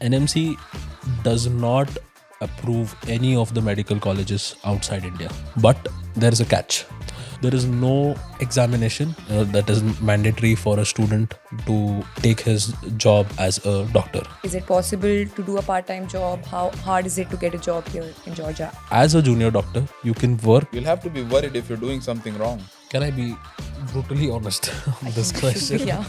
NMC does not approve any of the medical colleges outside India. But there is a catch. There is no examination that is mandatory for a student to take his job as a doctor. Is it possible to do a part-time job? How hard is it to get a job here in Georgia? As a junior doctor, you can work. You'll have to be worried if you're doing something wrong. Can I be brutally honest on this question? Yeah.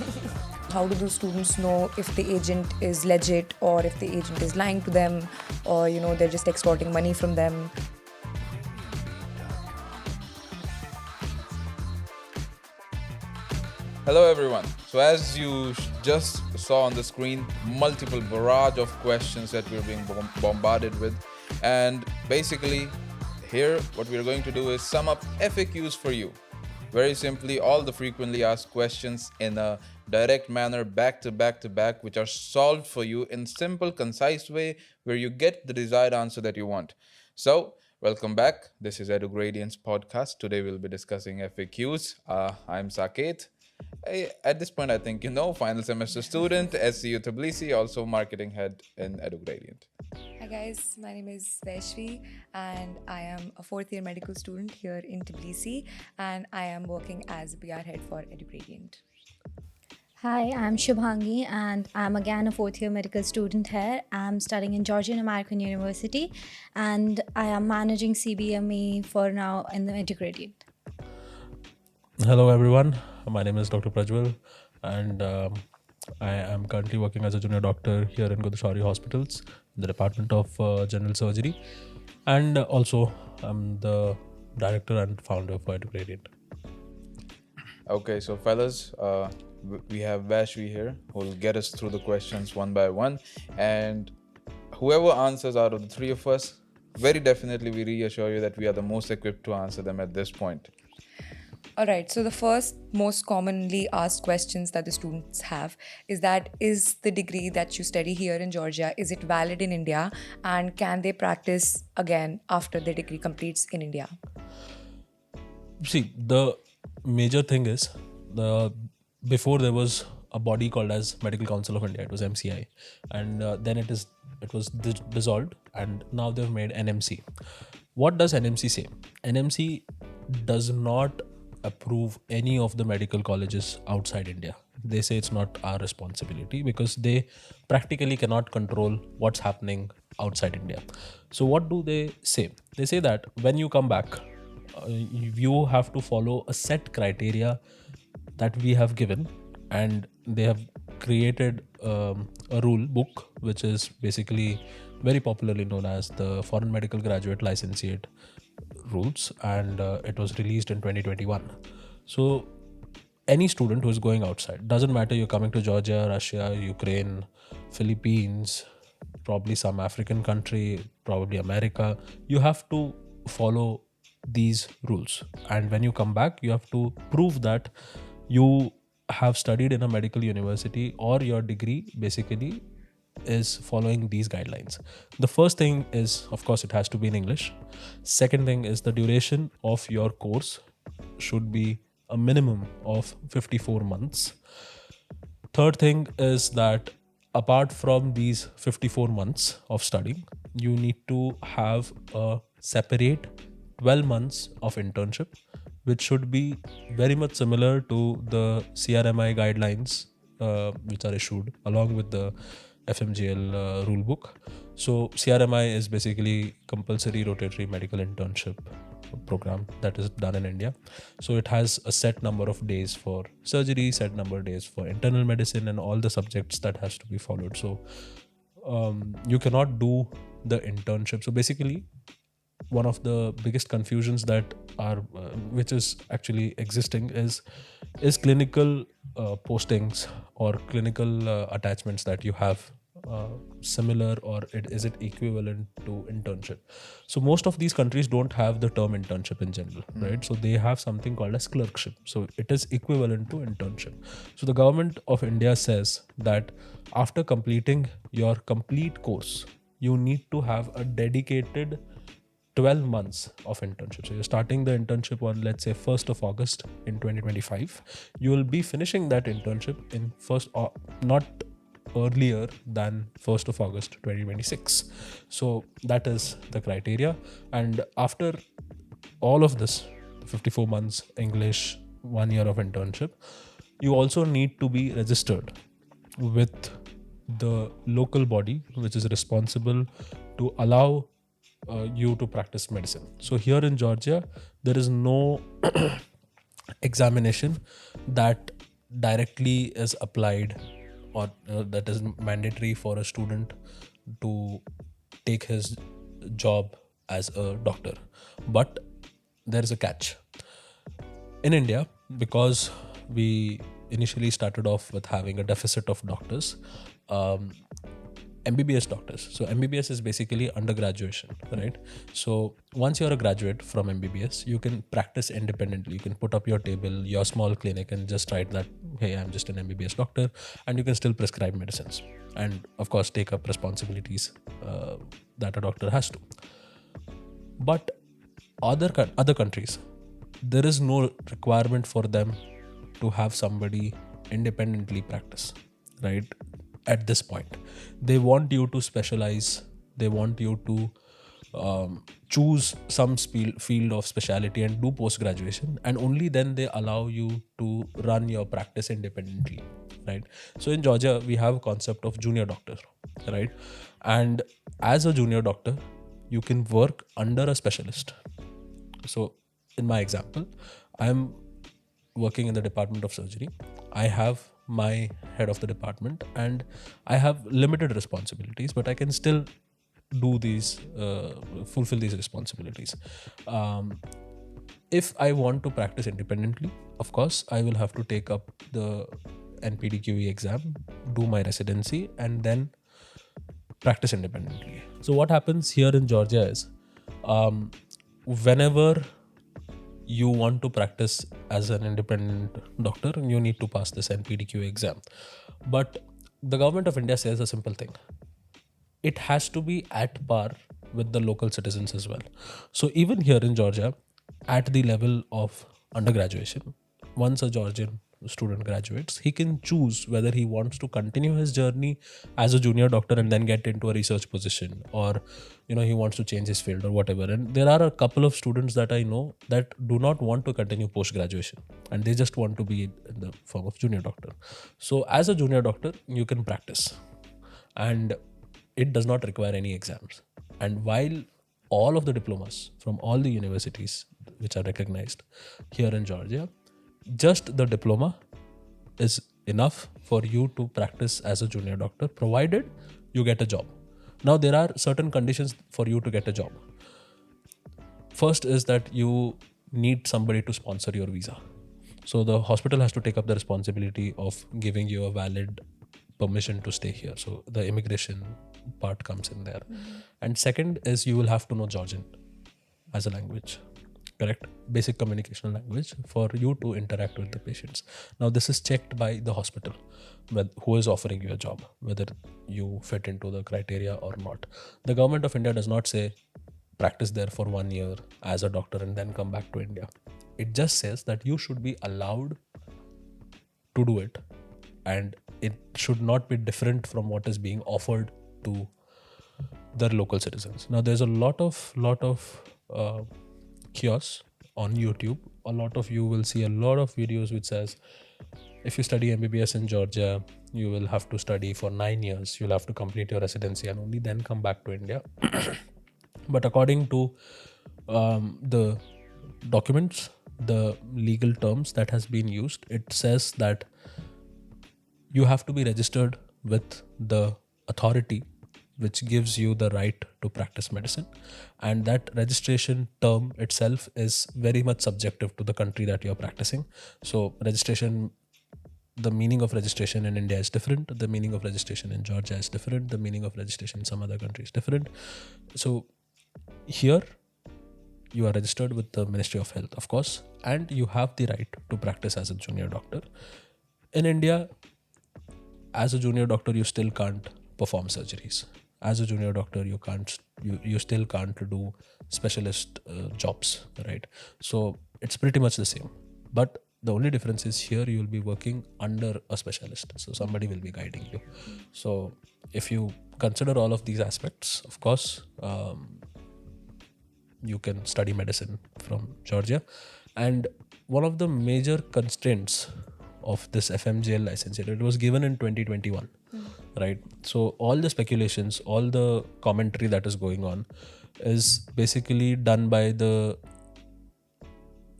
How do the students know if the agent is legit or if the agent is lying to them or they're just extorting money from them? Hello everyone. So as you just saw on the screen, multiple barrage of questions that we're being bombarded with. And basically here what we're going to do is sum up FAQs for you. Very simply, all the frequently asked questions in a direct manner, back to back, which are solved for you in simple, concise way where you get the desired answer that you want. So welcome back. This is EduGradient's podcast. Today we'll be discussing FAQs. I'm Saket. At this point, I think final semester student, SCU Tbilisi, also marketing head in EduGradient. Hi guys, my name is Vaishvi and I am a fourth year medical student here in Tbilisi and I am working as a PR head for EduGradient. Hi, I'm Shubhangi and I'm again a fourth year medical student here. I'm studying in Georgian American University and I am managing CBME for now in the EduGradient. Hello everyone, my name is Dr. Prajwal and I am currently working as a junior doctor here in Godashari Hospitals in the Department of General Surgery, and also I'm the director and founder for EduGradient. Okay, so fellas, we have Vaishvi here who will get us through the questions one by one, and whoever answers out of the three of us, very definitely we reassure you that we are the most equipped to answer them at this point. Alright, so the first most commonly asked questions that the students have is the degree that you study here in Georgia, is it valid in India, and can they practice again after the degree completes in India? See, the major thing is, before there was a body called as Medical Council of India, it was MCI, and then it was dissolved, and now they've made NMC. What does NMC say? NMC does not approve any of the medical colleges outside India. They say it's not our responsibility because they practically cannot control what's happening outside India. So what do they say? They say that when you come back, you have to follow a set criteria that we have given, and they have created a rule book which is basically very popularly known as the Foreign Medical Graduate Licentiate rules, and it was released in 2021. So any student who is going outside, doesn't matter you're coming to Georgia, Russia, Ukraine, Philippines, probably some African country, probably America, you have to follow these rules, and when you come back you have to prove that you have studied in a medical university or your degree basically is following these guidelines. The first thing is, of course, it has to be in English. Second thing is the duration of your course should be a minimum of 54 months. Third thing is that apart from these 54 months of studying, you need to have a separate 12 months of internship, which should be very much similar to the CRMI guidelines which are issued along with the FMGE rule book. So CRMI is basically compulsory rotatory medical internship program that is done in India. So it has a set number of days for surgery, set number of days for internal medicine, and all the subjects that has to be followed. So you cannot do the internship. So basically, one of the biggest confusions that are which is actually existing is clinical postings or clinical attachments that you have similar, or is it equivalent to internship? So most of these countries don't have the term internship in general, right? So they have something called as clerkship. So it is equivalent to internship. So the government of India says that after completing your complete course, you need to have a dedicated 12 months of internship. So you're starting the internship on, let's say, 1st of August in 2025. You will be finishing that internship in not earlier than 1st of August 2026. So that is the criteria. And after all of this, 54 months English, 1 year of internship, you also need to be registered with the local body which is responsible to allow you to practice medicine. So here in Georgia, there is no examination that directly is applied or that is mandatory for a student to take his job as a doctor. But there is a catch. In India, because we initially started off with having a deficit of doctors, MBBS doctors. So MBBS is basically undergraduation, right? So once you're a graduate from MBBS, you can practice independently. You can put up your table, your small clinic, and just write that, hey, I'm just an MBBS doctor, and you can still prescribe medicines and, of course, take up responsibilities that a doctor has to. But other countries, there is no requirement for them to have somebody independently practice, right? At this point, they want you to specialize. They want you to choose some field of specialty and do post graduation, and only then they allow you to run your practice independently, right? So in Georgia, we have a concept of junior doctor, right? And as a junior doctor, you can work under a specialist. So in my example, I'm working in the department of surgery. I have my head of the department and I have limited responsibilities, but I can still do these, fulfill these responsibilities. If I want to practice independently, of course, I will have to take up the NPDQE exam, do my residency, and then practice independently. So what happens here in Georgia is, whenever you want to practice as an independent doctor, you need to pass this NPDQ exam. But the government of India says a simple thing. It has to be at par with the local citizens as well. So even here in Georgia, at the level of undergraduation, once a Georgian student graduates, he can choose whether he wants to continue his journey as a junior doctor and then get into a research position, or he wants to change his field or whatever. And there are a couple of students that I know that do not want to continue post graduation and they just want to be in the form of junior doctor. So as a junior doctor, you can practice and it does not require any exams. And while all of the diplomas from all the universities which are recognized here in Georgia, just the diploma is enough for you to practice as a junior doctor, provided you get a job. Now, there are certain conditions for you to get a job. First is that you need somebody to sponsor your visa. So the hospital has to take up the responsibility of giving you a valid permission to stay here. So the immigration part comes in there. And second is you will have to know Georgian as a language. Correct? Basic communication language for you to interact with the patients. Now, this is checked by the hospital, who is offering you a job, whether you fit into the criteria or not. The government of India does not say practice there for 1 year as a doctor and then come back to India. It just says that you should be allowed to do it, and it should not be different from what is being offered to their local citizens. Now, there's a lot of kiosks on YouTube. A lot of you will see a lot of videos which says, if you study MBBS in Georgia, you will have to study for 9 years. You'll have to complete your residency and only then come back to India. But according to the documents, the legal terms that has been used, it says that you have to be registered with the authority which gives you the right to practice medicine, and that registration term itself is very much subjective to the country that you're practicing. So registration, the meaning of registration in India is different, the meaning of registration in Georgia is different, the meaning of registration in some other countries is different. So here you are registered with the Ministry of Health, of course, and you have the right to practice as a junior doctor. In India, as a junior doctor, you still can't perform surgeries. As a junior doctor, you still can't do specialist jobs, right? So it's pretty much the same. But The only difference is here you will be working under a specialist, so somebody will be guiding you. So if you consider all of these aspects, of course, you can study medicine from Georgia. And one of the major constraints of this FMGL license, it was given in 2021, right? So all the speculations, all the commentary that is going on is basically done by the,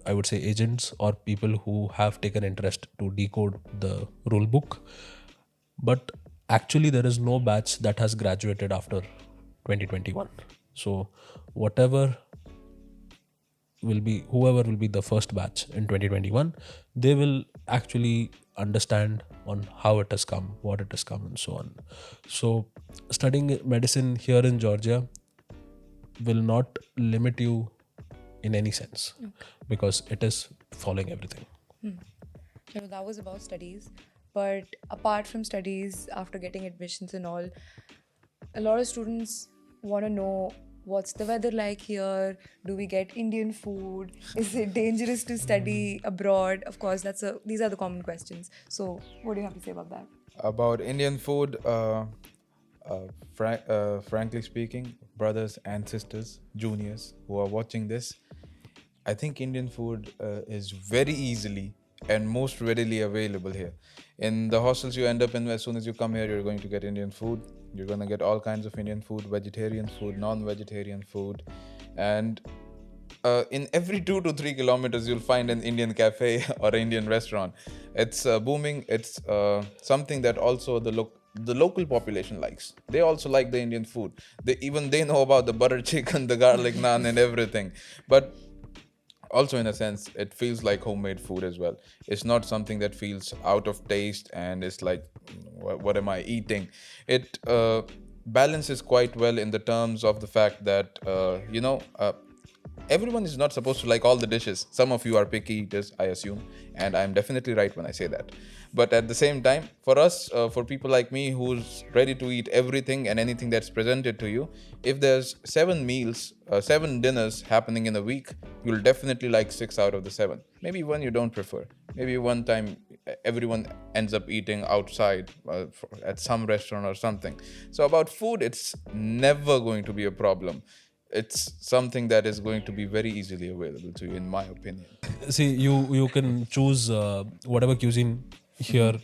I would say, agents or people who have taken interest to decode the rule book. But actually there is no batch that has graduated after 2021. So whoever will be the first batch in 2021, they will actually understand on how it has come, what it has come, and so on. So studying medicine here in Georgia will not limit you in any sense, because it is following everything. That was about studies. But apart from studies, after getting admissions and all, a lot of students want to know, what's the weather like here? Do we get Indian food? Is it dangerous to study abroad? Of course, these are the common questions. So what do you have to say about that? About Indian food, frankly speaking, brothers and sisters, juniors who are watching this, I think Indian food is very easily and most readily available here. In the hostels you end up in, as soon as you come here, you're going to get Indian food. You're going to get all kinds of Indian food, vegetarian food, non-vegetarian food. And in every 2 to 3 kilometers, you'll find an Indian cafe or an Indian restaurant. It's booming. It's something that also the local population likes. They also like the Indian food. They know about the butter chicken, the garlic naan and everything. But also, in a sense, it feels like homemade food as well. It's not something that feels out of taste and it's like, what am I eating? It balances quite well in the terms of the fact that, everyone is not supposed to like all the dishes. Some of you are picky eaters, I assume, and I'm definitely right when I say that. But at the same time, for us, for people like me who's ready to eat everything and anything that's presented to you, if there's 7 meals, 7 dinners happening in a week, you'll definitely like 6 out of the 7. Maybe one you don't prefer. Maybe one time everyone ends up eating outside at some restaurant or something. So about food, it's never going to be a problem. It's something that is going to be very easily available to you, in my opinion. See, you can choose whatever cuisine here.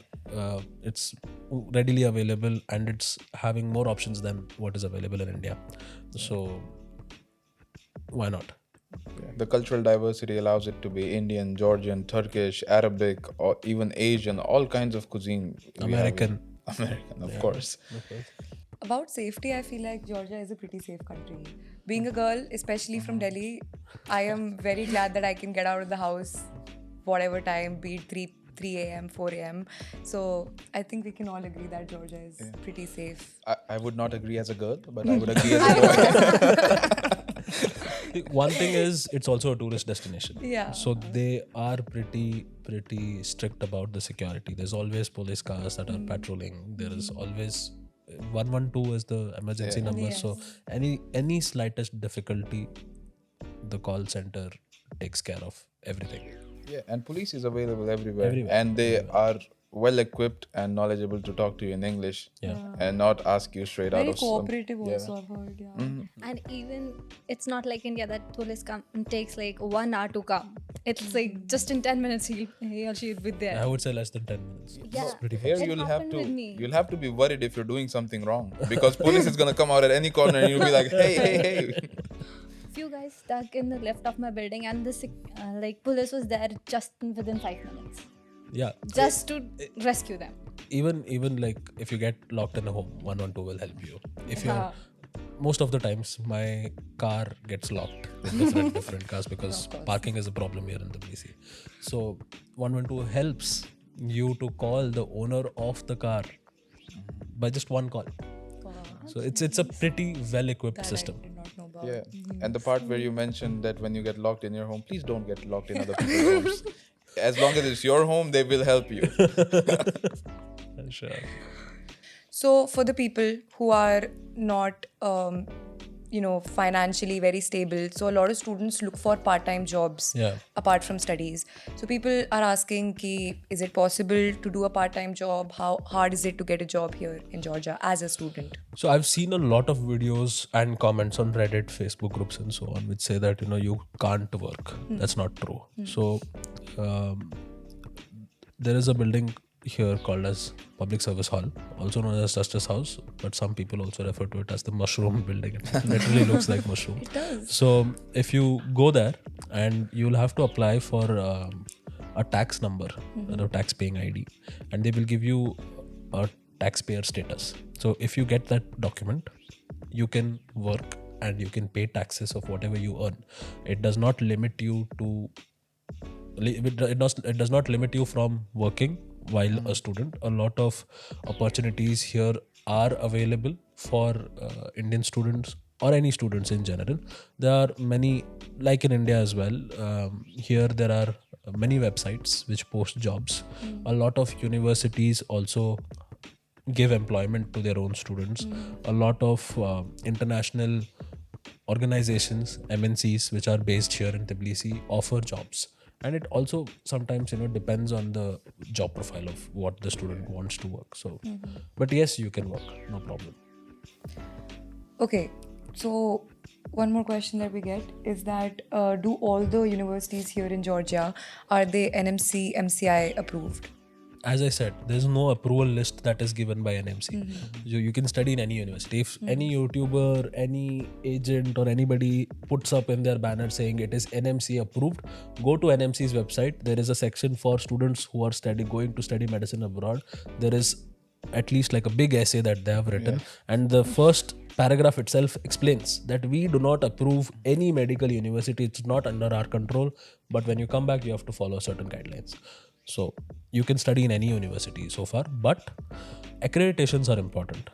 It's readily available and it's having more options than what is available in India. So why not? Yeah. The cultural diversity allows it to be Indian, Georgian, Turkish, Arabic, or even Asian, all kinds of cuisine. American, of course. Okay. About safety, I feel like Georgia is a pretty safe country. Being a girl, especially from Delhi, I am very glad that I can get out of the house whatever time, be it 3 a.m., 4 a.m. So I think we can all agree that Georgia is pretty safe. I would not agree as a girl, but I would agree as a boy. One thing is, it's also a tourist destination. Yeah. So they are pretty strict about the security. There's always police cars that are patrolling. There is always 112 is the emergency number. Yes. So any slightest difficulty, the call center takes care of everything. Yeah, and police is available everywhere. Everywhere. And they are well equipped and knowledgeable to talk to you in English and not ask you straight out Very of cooperative also, I've heard. Yeah. And even it's not like India that police takes like 1 hour to come. It's like just in 10 minutes he or she will be there. I would say less than 10 minutes. Yeah. It's pretty Here fast. you'll have to be worried if you're doing something wrong, because police is gonna come out at any corner and you'll be like, hey. Few guys stuck in the lift of my building and the police was there just within 5 minutes Yeah. just to rescue them. Even like if you get locked in a home, 112 will help you. If you're most of the times my car gets locked in different cars because parking is a problem here in the BC. So 112 helps you to call the owner of the car by just one call. So it's a pretty well equipped system. I did not know about. Yeah, and the part where you mentioned that when you get locked in your home, please don't get locked in other people's homes. As long as it's your home, they will help you. Sure. So for the people who are not financially very stable. So a lot of students look for part-time jobs Yeah. apart from studies. So people are asking ki, is it possible to do a part-time job? How hard is it to get a job here in Georgia as a student? So I've seen a lot of videos and comments on Reddit, Facebook groups, and so on, which say that you can't work. That's not true. So there is a building here called as Public Service Hall, also known as Justice House, but some people also refer to it as the Mushroom Building. It literally looks like mushroom. It does. So if you go there, and you'll have to apply for a tax number, a tax paying ID, and they will give you a taxpayer status. So if you get that document, you can work and you can pay taxes of whatever you earn. It does not limit you to it does not limit you from working while a student. A lot of opportunities here are available for Indian students or any students in general. There are many, like in India as well. Here there are many websites which post jobs. A lot of universities also give employment to their own students. A lot of international organizations, MNCs, which are based here in Tbilisi, offer jobs. And it also sometimes depends on the job profile of what the student wants to work. So but yes, you can work, no problem. Okay, so one more question that we get is that do all the universities here in Georgia, are they NMC, MCI approved? As I said, there's no approval list that is given by NMC. You can study in any university. If any YouTuber, any agent or anybody puts up in their banner saying it is NMC approved, go to NMC's website. There is a section for students who are going to study medicine abroad. There is at least like a big essay that they have written, and the first paragraph itself explains that we do not approve any medical university. It's not under our control, but when you come back, you have to follow certain guidelines. So you can study in any university so far, but accreditations are important,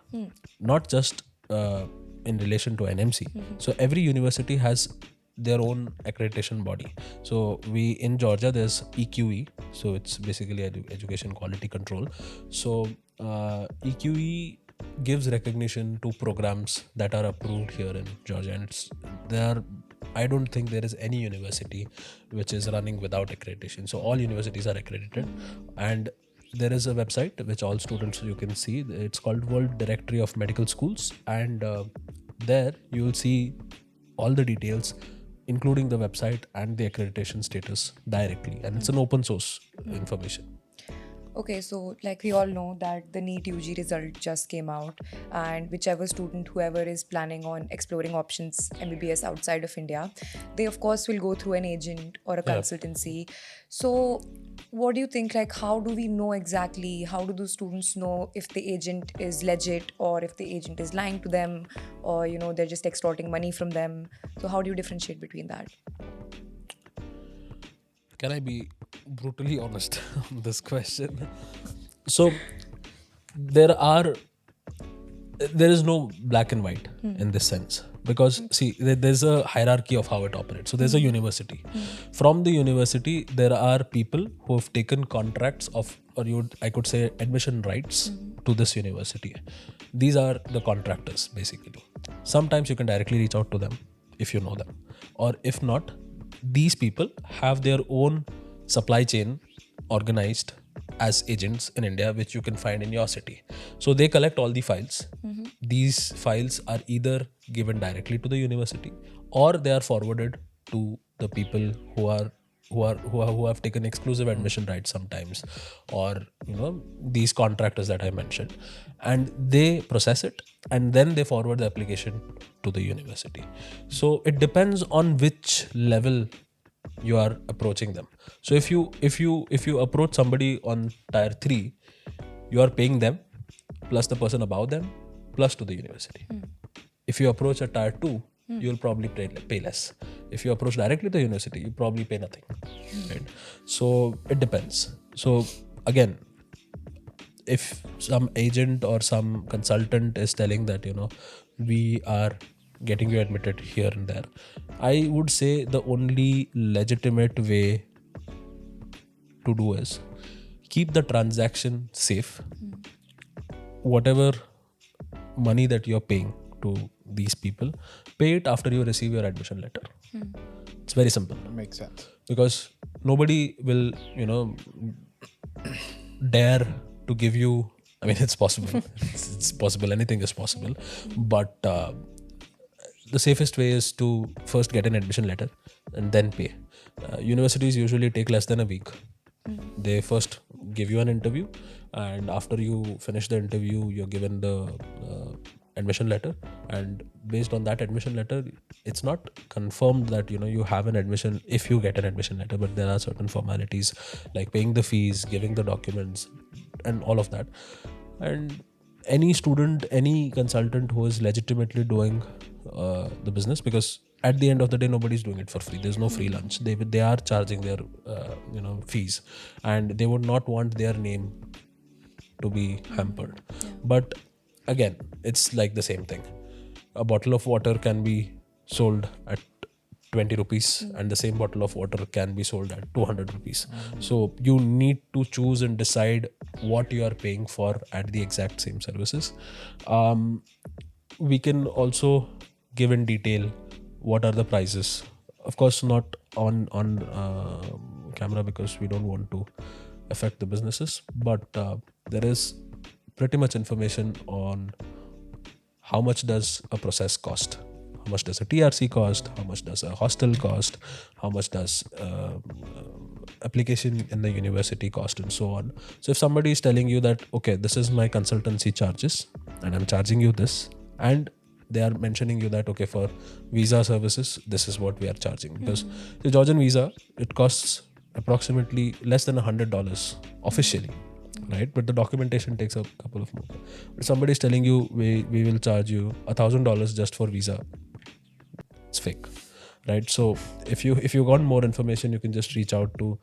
not just in relation to NMC. So every university has their own accreditation body. So we in Georgia, there's EQE, so it's basically education quality control. So EQE gives recognition to programs that are approved here in Georgia, and I don't think there is any university which is running without accreditation. So all universities are accredited, and there is a website which all students you can see. It's called World Directory of Medical Schools, and there you will see all the details, including the website and the accreditation status directly, and it's an open source information. Okay, so like we all know that the NEET UG result just came out, and whichever student, whoever is planning on exploring options MBBS outside of India, they of course will go through an agent or a consultancy. So what do you think, like how do we know exactly, how do those students know if the agent is legit or if the agent is lying to them, or they're just extorting money from them? So how do you differentiate between that? Can I be brutally honest on this question? So there is no black and white in this sense, because see, there's a hierarchy of how it operates. So there's a university. From the university, there are people who have taken contracts of, I could say, admission rights to this university. These are the contractors basically. Sometimes you can directly reach out to them if you know them, or if not, these people have their own supply chain organized as agents in India, which you can find in your city. So they collect all the files. These files are either given directly to the university, or they are forwarded to the people who have taken exclusive admission rights sometimes, or these contractors that I mentioned, and they process it, and then they forward the application to the university. So it depends on which level you are approaching them. So if you approach somebody on tier 3, you are paying them plus the person above them plus to the university. If you approach a tier 2, you'll probably pay less. If you approach directly to the university, you probably pay nothing. Right? So it depends. So again, if some agent or some consultant is telling that we are getting you admitted here and there, I would say the only legitimate way to do is keep the transaction safe. Whatever money that you're paying to these people, pay it after you receive your admission letter. It's very simple. Makes sense. Because nobody will, dare to give you. I mean, it's possible. It's possible. Anything is possible. But the safest way is to first get an admission letter and then pay. Universities usually take less than a week. They first give you an interview, and after you finish the interview, you're given the admission letter, and based on that admission letter, it's not confirmed that you have an admission if you get an admission letter, but there are certain formalities like paying the fees, giving the documents, and all of that. And any student, any consultant who is legitimately doing the business, because at the end of the day, nobody's doing it for free. There's no free lunch. They are charging their fees, and they would not want their name to be hampered. But again, it's like the same thing. A bottle of water can be sold at 20 rupees and the same bottle of water can be sold at 200 rupees. So you need to choose and decide what you are paying for at the exact same services. We can also give in detail what are the prices. Of course, not on camera because we don't want to affect the businesses, but there is pretty much information on how much does a process cost, how much does a TRC cost, how much does a hostel cost, how much does application in the university cost, and so on. So if somebody is telling you that, okay, this is my consultancy charges and I'm charging you this, and they are mentioning you that, okay, for visa services, this is what we are charging. Because the Georgian visa, it costs approximately less than $100 officially, right? But the documentation takes a couple of more. But somebody is telling you, we will charge you $1,000 just for visa. It's fake, right? So if you want more information, you can just reach out to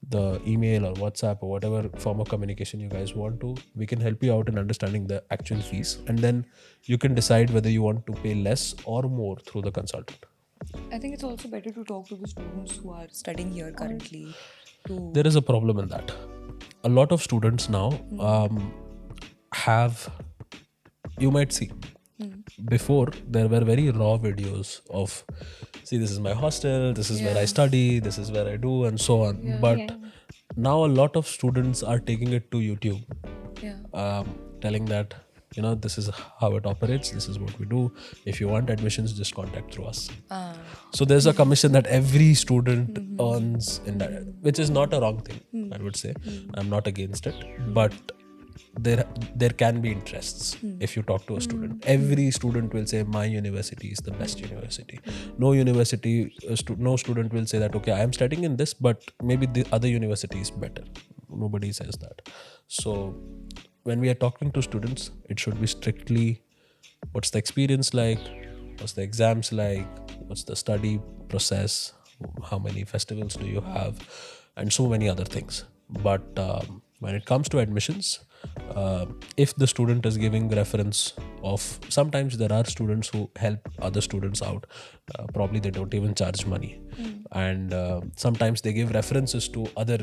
the email or WhatsApp or whatever form of communication you guys want to. We can help you out in understanding the actual fees, and then you can decide whether you want to pay less or more through the consultant. I think it's also better to talk to the students who are studying here currently. There is a problem in that. A lot of students now have, you might see, before there were very raw videos of, see, this is my hostel, this is where I study, this is where I do, and so on. But now a lot of students are taking it to YouTube, telling that, this is how it operates, this is what we do. If you want admissions, just contact through us. So there's a commission that every student earns in that, which is not a wrong thing, I would say. I'm not against it, but there can be interests. If you talk to a student, every student will say my university is the best university. No no student will say that, okay, I am studying in this, but maybe the other university is better. Nobody says that. So when we are talking to students, it should be strictly, what's the experience like, what's the exams like, what's the study process, how many festivals do you have, and so many other things. But when it comes to admissions, if the student is giving reference of, sometimes there are students who help other students out, probably they don't even charge money, and sometimes they give references to other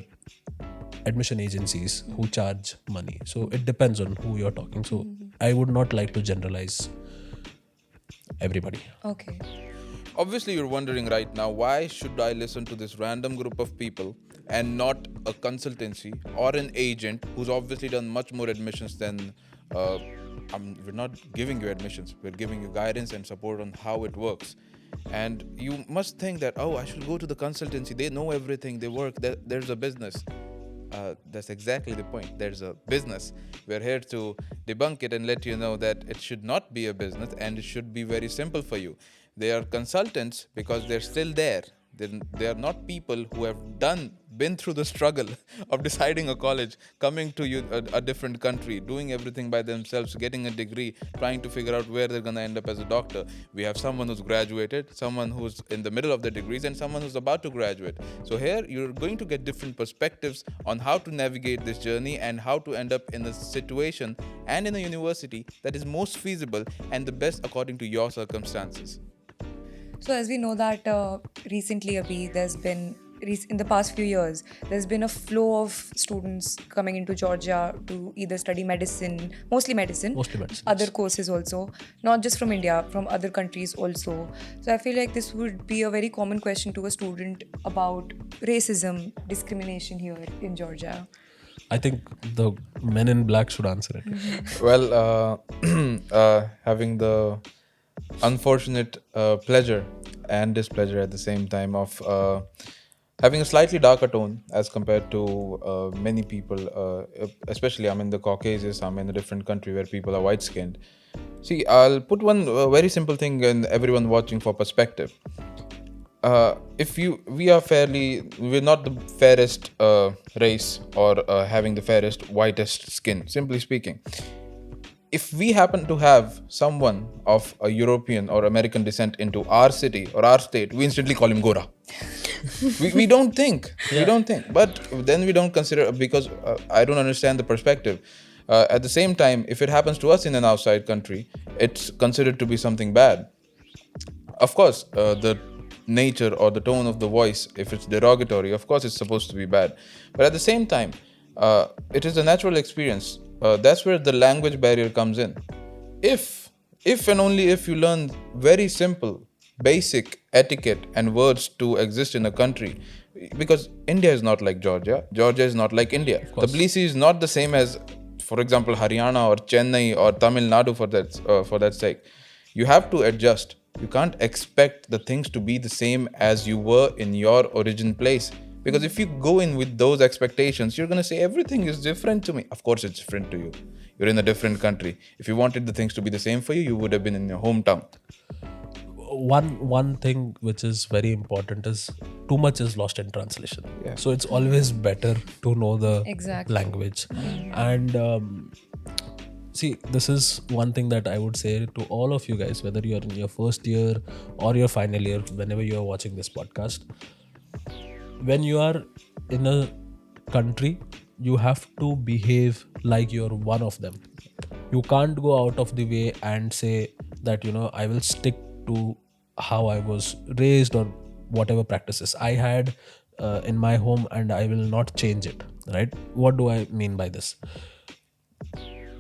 admission agencies who charge money. So it depends on who you're talking. So I would not like to generalize everybody. Okay. Obviously, you're wondering right now, why should I listen to this random group of people and not a consultancy or an agent who's obviously done much more admissions than... we're not giving you admissions, we're giving you guidance and support on how it works. And you must think that, oh, I should go to the consultancy, they know everything, they work, there's a business. That's exactly the point. There's a business. We're here to debunk it and let you know that it should not be a business, and it should be very simple for you. They are consultants because they're still there. They are not people who have been through the struggle of deciding a college, coming to a different country, doing everything by themselves, getting a degree, trying to figure out where they're going to end up as a doctor. We have someone who's graduated, someone who's in the middle of their degrees, and someone who's about to graduate. So here you're going to get different perspectives on how to navigate this journey and how to end up in a situation and in a university that is most feasible and the best according to your circumstances. So as we know that recently, Abhi, there's been in the past few years, there's been a flow of students coming into Georgia to either study medicine, mostly medicine, other courses also, not just from India, from other countries also. So I feel like this would be a very common question to a student about racism, discrimination here in Georgia. I think the men in black should answer it. Well, having the unfortunate pleasure and displeasure at the same time of having a slightly darker tone as compared to many people, especially I'm in the Caucasus, I'm in a different country where people are white skinned. See, I'll put one very simple thing in everyone watching for perspective. We're not the fairest race or having the fairest, whitest skin, simply speaking. If we happen to have someone of a European or American descent into our city or our state, we instantly call him Gora. we don't think. We don't think. But then we don't consider, because I don't understand the perspective. At the same time, if it happens to us in an outside country, it's considered to be something bad. Of course, the nature or the tone of the voice, if it's derogatory, of course it's supposed to be bad. But at the same time, it is a natural experience. That's where the language barrier comes in. If and only if you learn very simple, basic etiquette and words to exist in a country, because India is not like Georgia, Georgia is not like India. Tbilisi is not the same as, for example, Haryana or Chennai or Tamil Nadu for that sake. You have to adjust. You can't expect the things to be the same as you were in your origin place. Because if you go in with those expectations, you're going to say everything is different to me. Of course, it's different to you. You're in a different country. If you wanted the things to be the same for you, you would have been in your hometown. One thing which is very important is too much is lost in translation. Yeah. So it's always better to know the Exactly. language. And see, this is one thing that I would say to all of you guys, whether you're in your first year or your final year, whenever you are watching this podcast. When you are in a country, you have to behave like you're one of them. You can't go out of the way and say that, I will stick to how I was raised or whatever practices I had in my home and I will not change it, right? What do I mean by this?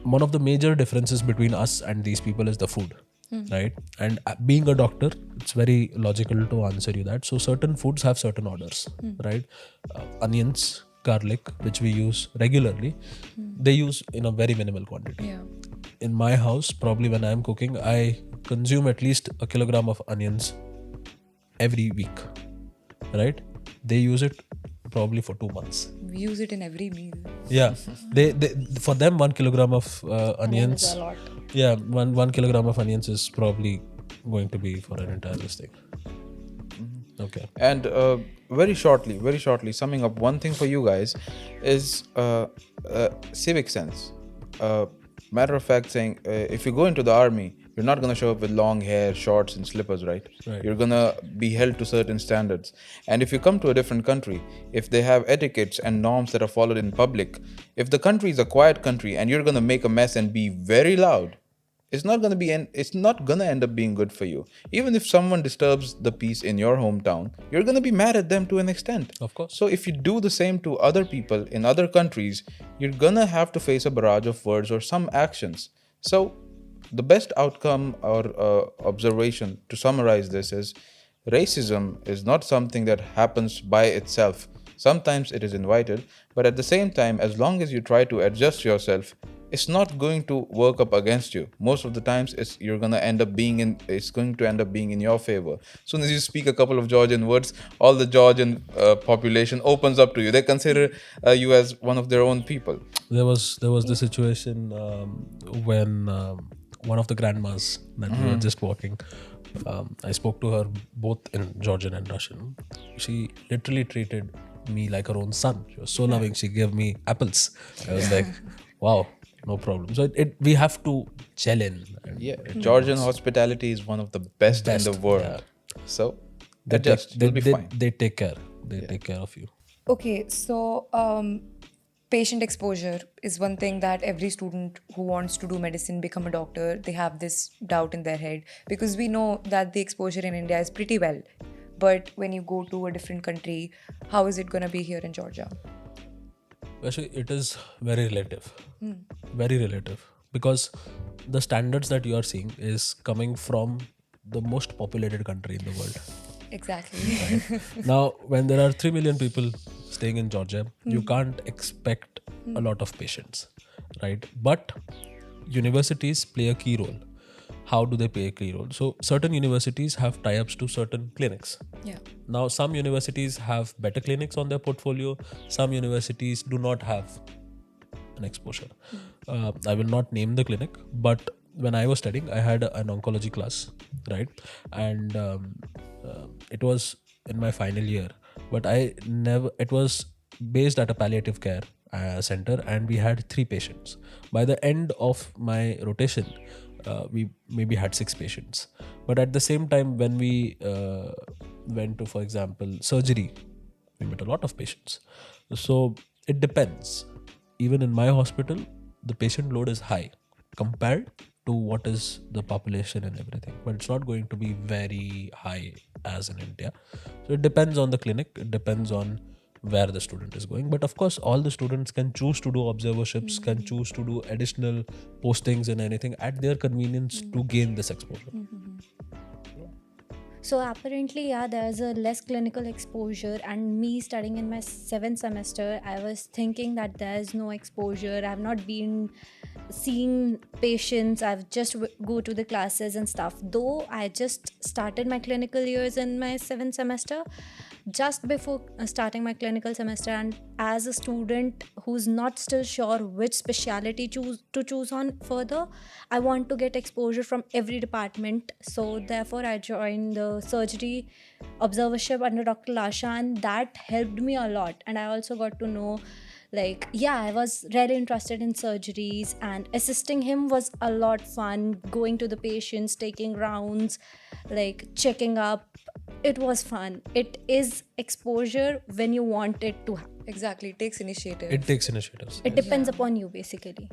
One of the major differences between us and these people is the food. Right? And being a doctor, it's very logical to answer you that. So certain foods have certain orders, right? Onions, garlic, which we use regularly, they use in a very minimal quantity. Yeah. In my house, probably when I'm cooking, I consume at least a kilogram of onions every week, right? They use it probably for 2 months. We use it in every meal. Yeah, they for them 1 kilogram of onions. Is a lot. Yeah, one kilogram of onions is probably going to be for an entire this thing. Okay. And very shortly, summing up, one thing for you guys is civic sense. Matter of fact, saying if you go into the army, you're not going to show up with long hair, shorts, and slippers, right? You're going to be held to certain standards. And if you come to a different country, if they have etiquettes and norms that are followed in public, if the country is a quiet country and you're going to make a mess and be very loud, it's not going to end up being good for you. Even if someone disturbs the peace in your hometown, you're going to be mad at them to an extent. Of course. So if you do the same to other people in other countries, you're going to have to face a barrage of words or some actions. So the best outcome or observation to summarize this is racism is not something that happens by itself. Sometimes it is invited, but at the same time, as long as you try to adjust yourself, it's not going to work up against you. Most of the times, it's going to end up being in your favor. As soon as you speak a couple of Georgian words, all the Georgian population opens up to you. They consider you as one of their own people. There was the situation when one of the grandmas that we were just walking. I spoke to her both in Georgian and Russian. She literally treated me like her own son. She was so loving. She gave me apples. I was like, wow, no problem. So we have to gel in. Georgian hospitality is one of the best in the world. Yeah. So you'll be fine. They take care. They take care of you. Okay, so patient exposure is one thing that every student who wants to do medicine, become a doctor, they have this doubt in their head, because we know that the exposure in India is pretty well. but when you go to a different country, how is it going to be here in Georgia? Actually, it is very relative. Very relative. Because the standards that you are seeing is coming from the most populated country in the world. Exactly. Now, when there are 3 million people staying in Georgia, you can't expect a lot of patience, right? But universities play a key role. How do they play a key role? So, certain universities have tie ups to certain clinics. Yeah. Now, some universities have better clinics on their portfolio, some universities do not have an exposure. I will not name the clinic, but when I was studying, I had an oncology class, right? And it was in my final year, but it was based at a palliative care center, and we had 3 patients. By the end of my rotation, we maybe had 6 patients. But at the same time, when we went to, for example, surgery, we met a lot of patients. So it depends. Even in my hospital, the patient load is high compared to what is the population and everything, but it's not going to be very high as in India. So it depends on the clinic, it depends on where the student is going. But of course, all the students can choose to do observerships, can choose to do additional postings and anything at their convenience to gain this exposure. So apparently, yeah, there's a less clinical exposure. And me studying in my 7th semester, I was thinking that there's no exposure. I've not been seeing patients. I've just go to the classes and stuff. Though I just started my clinical years in my 7th semester, just before starting my clinical semester, and as a student who's not still sure which specialty choose on further, I want to get exposure from every department. So therefore I joined the surgery observership under Dr. Lasha, and that helped me a lot. And I also got to know, like, yeah, I was really interested in surgeries, and assisting him was a lot fun. Going to the patients, taking rounds, like checking up, it was fun. It is exposure when you want it to happen. Exactly. It takes initiative. It takes initiatives. It depends upon you, basically.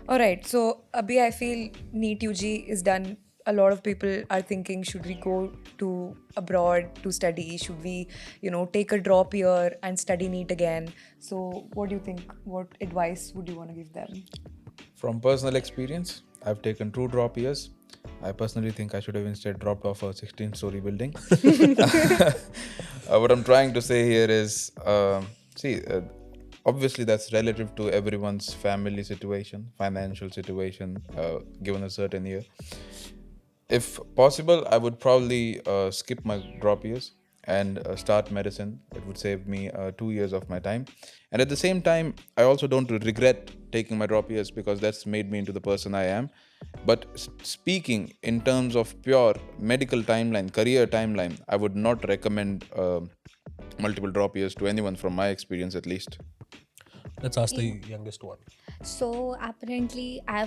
All right. So, Abhi, I feel NEET UG is done. A lot of people are thinking, should we go to abroad to study? Should we, take a drop year and study NEET again? So, what do you think? What advice would you want to give them? From personal experience, I've taken 2 drop years. I personally think I should have instead dropped off a 16-story building. What I'm trying to say here is, obviously that's relative to everyone's family situation, financial situation, given a certain year. If possible, I would probably skip my drop years and start medicine. It would save me 2 years of my time. And at the same time, I also don't regret taking my drop years, because that's made me into the person I am. But speaking in terms of pure medical timeline, career timeline, I would not recommend multiple drop years to anyone, from my experience at least. Let's ask the youngest one. So apparently I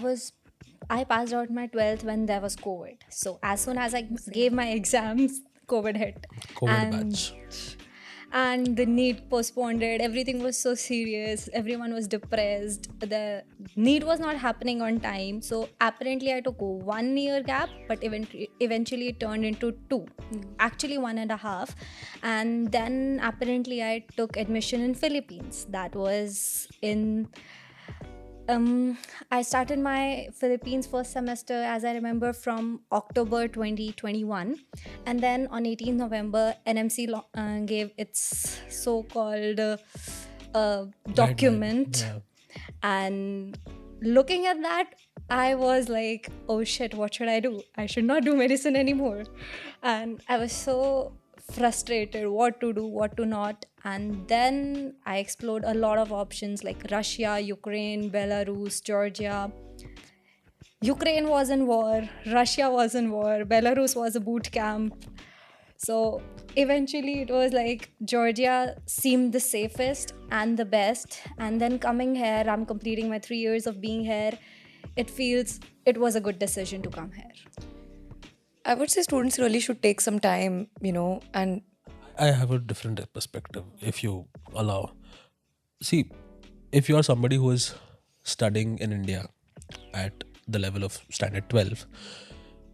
passed out my 12th when there was COVID. So as soon as I gave my exams, COVID hit. COVID batch. And the NEET postponed it. Everything was so serious. Everyone was depressed. The NEET was not happening on time. So apparently I took 1 year gap, but eventually it turned into 2. Actually 1.5. And then apparently I took admission in Philippines. That was in... I started my Philippines first semester, as I remember, from October 2021. And then on 18th November, NMC gave its so-called document. Yeah. And looking at that, I was like, oh shit, what should I do? I should not do medicine anymore. And I was so frustrated what to do, what to not. And then I explored a lot of options like Russia, Ukraine, Belarus, Georgia. Ukraine was in war, Russia was in war, Belarus was a boot camp. So eventually it was like Georgia seemed the safest and the best. And then coming here, I'm completing my 3 years of being here. It was a good decision to come here. I would say students really should take some time, and I have a different perspective, if you allow. See, if you are somebody who is studying in India at the level of standard 12,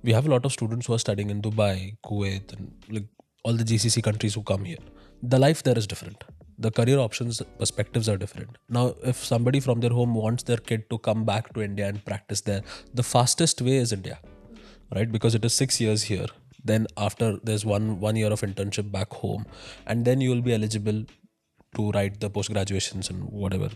we have a lot of students who are studying in Dubai, Kuwait, and like all the GCC countries who come here, the life there is different. The career options, perspectives are different. Now, if somebody from their home wants their kid to come back to India and practice there, the fastest way is India, right? Because it is 6 years here. Then after there's one year of internship back home, and then you will be eligible to write the post graduations and whatever.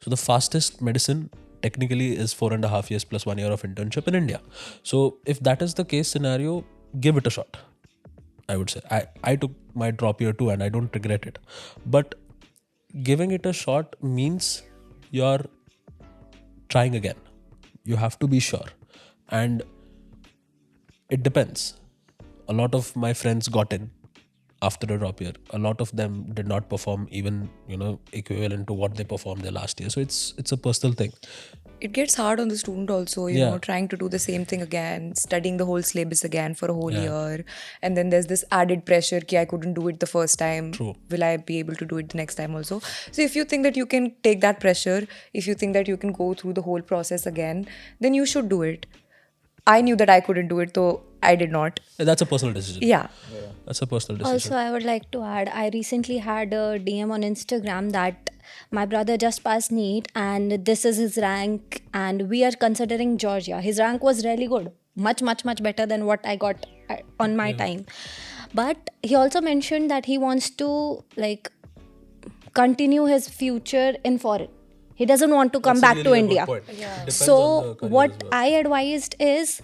So the fastest medicine technically is 4.5 years plus 1 year of internship in India. So if that is the case scenario, give it a shot. I would say I took my drop year too, and I don't regret it. But giving it a shot means you're trying again. You have to be sure, and it depends. A lot of my friends got in after a drop year. A lot of them did not perform even equivalent to what they performed their last year. So it's a personal thing. It gets hard on the student also, you Yeah. know, trying to do the same thing again, studying the whole syllabus again for a whole year. And then there's this added pressure ki I couldn't do it the first time. True. Will I be able to do it the next time also? So if you think that you can take that pressure, if you think that you can go through the whole process again, then you should do it. I knew that I couldn't do it, though I did not. That's a personal decision. Yeah. That's a personal decision. Also, I would like to add, I recently had a DM on Instagram that my brother just passed NEET and this is his rank, and we are considering Georgia. His rank was really good, much, much, much better than what I got on my time. But he also mentioned that he wants to continue his future in foreign. He doesn't want to come That's back really to a good India. point. It depends on So the career what as well. I advised is,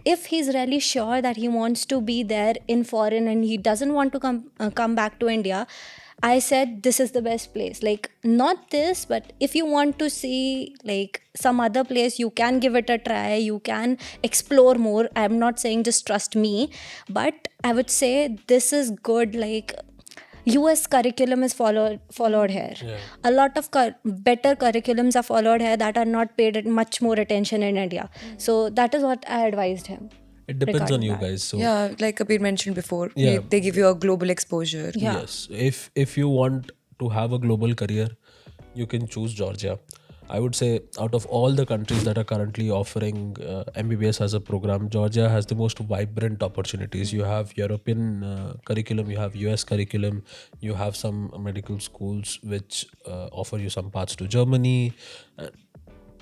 if he's really sure that he wants to be there in foreign and he doesn't want to come back to India, I said this is the best place. Not this, but if you want to see some other place, you can give it a try. You can explore more. I'm not saying just trust me, but I would say this is good. US curriculum is followed here. A lot of better curriculums are followed here that are not paid much more attention in India. So that is what I advised him. It depends on regarding you that. guys. So Yeah, like Kabir mentioned before, Yeah. they give you a global exposure. Yeah. yes, if you want to have a global career, you can choose Georgia. I would say out of all the countries that are currently offering MBBS as a program, Georgia has the most vibrant opportunities. You have European curriculum, you have US curriculum, you have some medical schools which offer you some paths to Germany.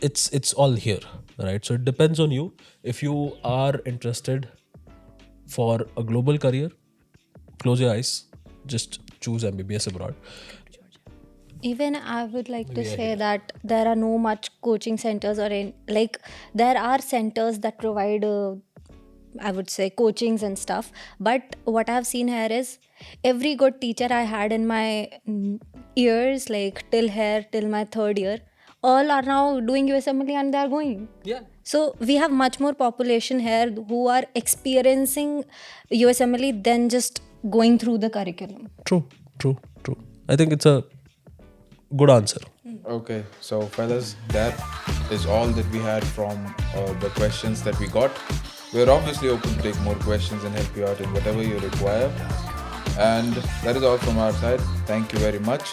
It's all here, right? So it depends on you. If you are interested for a global career, close your eyes, just choose MBBS abroad. Even I would like to say that there are no much coaching centers there are centers that provide I would say coachings and stuff. But what I've seen here is every good teacher I had in my years, till my third year, all are now doing USMLE and they are going. Yeah. So we have much more population here who are experiencing USMLE than just going through the curriculum. True. I think it's a good answer. Okay, so fellas, that is all that we had from the questions that we got. We're obviously open to take more questions and help you out in whatever you require. And that is all from our side. Thank you very much.